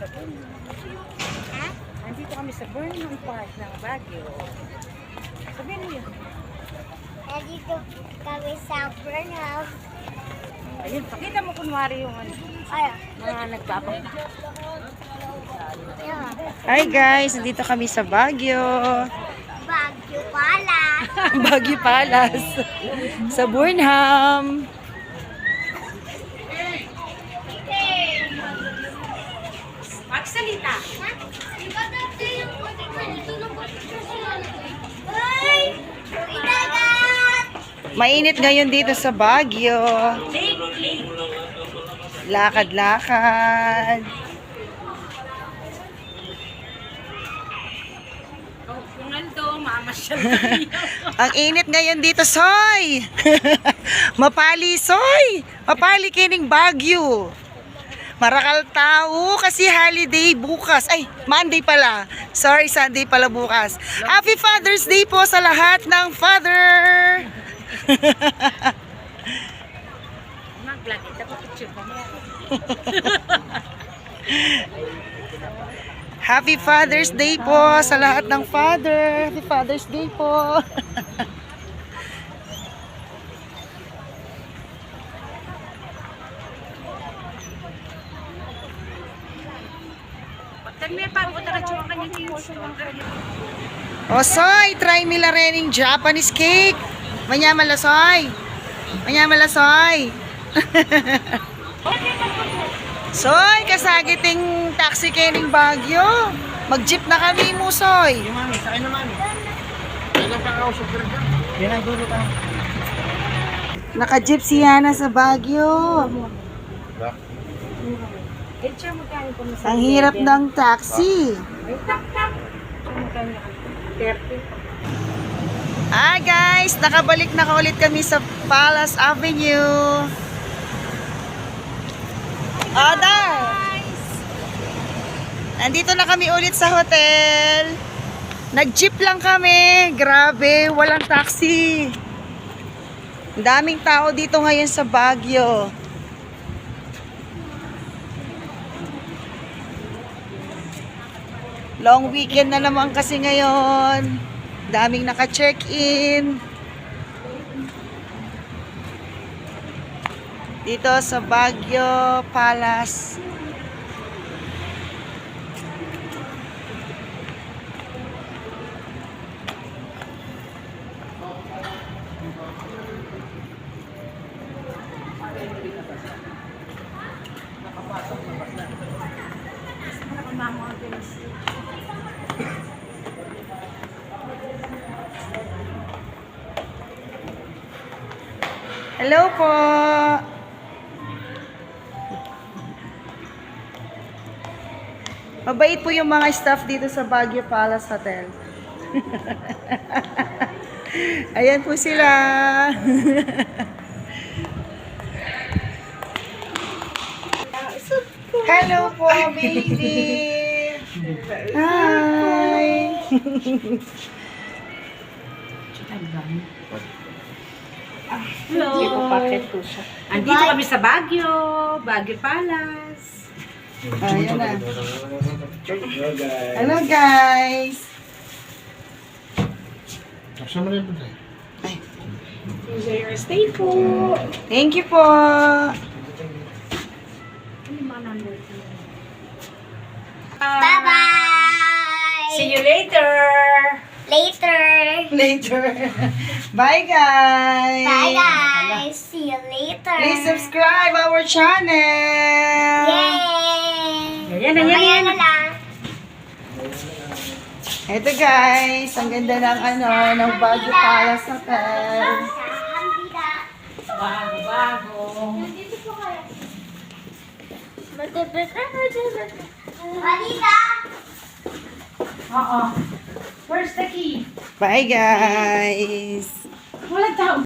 sa Burnham. Ha? Nandito kami sa Burnham Park ng Baguio. Sabihin niyo. Nandito kami sa Burnham. Ayun, pakita mo kunwari yung mga nagpapang. Hi guys, nandito kami sa Baguio. Baguio Palace. Baguio Palace. Sa Burnham. Magsalita. Mainit ngayon dito sa Baguio. Lakad-lakad. Ang init ngayon dito, Soy. Mapali, Soy. Mapali kining Baguio. Marakal tao kasi holiday bukas. Ay, Monday pala. Sorry, Sunday pala bukas. Happy Father's Day po sa lahat ng father. Happy Father's Day po sa lahat ng father. Happy Father's Day po. Oh, Soy, try me la rening Japanese cake. Manyaman la, Soy. Manyaman la, Soy. Soy, kasagiting taxi kening Baguio. Mag-jeep na kami mo, Soy. Yung mami, sakay na mami. Kailan pa ako super ka? Yan ang dulo ka. Naka-jeep si Yana sa Baguio. Ang hirap ng taxi. Ah guys, nakabalik na ulit kami sa Palace Avenue. Ada. Nandito na kami ulit sa hotel. Nag-jeep lang kami. Grabe, walang taxi. Ang daming tao dito ngayon sa Baguio. Long weekend na naman kasi ngayon. Daming naka-check-in. Dito sa Baguio Palace. Hello po. Mabait po yung mga staff dito sa Baguio Palace Hotel. Ayan po sila. Hello po, baby. Hi. Hello. Andito kami sa Baguio, Baguio Palace. Ayan na. Hello guys. Saan mo na yun? Enjoy your stay po. Thank you po. Bye-bye. See you later. Later. Later. Bye guys. Bye guys. See you later. Please subscribe our channel. Yay. Ayan, Mamaya na lang. Ito guys, ang ganda ng ng Baguio Palace Hotel. Bago. Malita. Oo. Where's the key? Bye guys. Walang tao.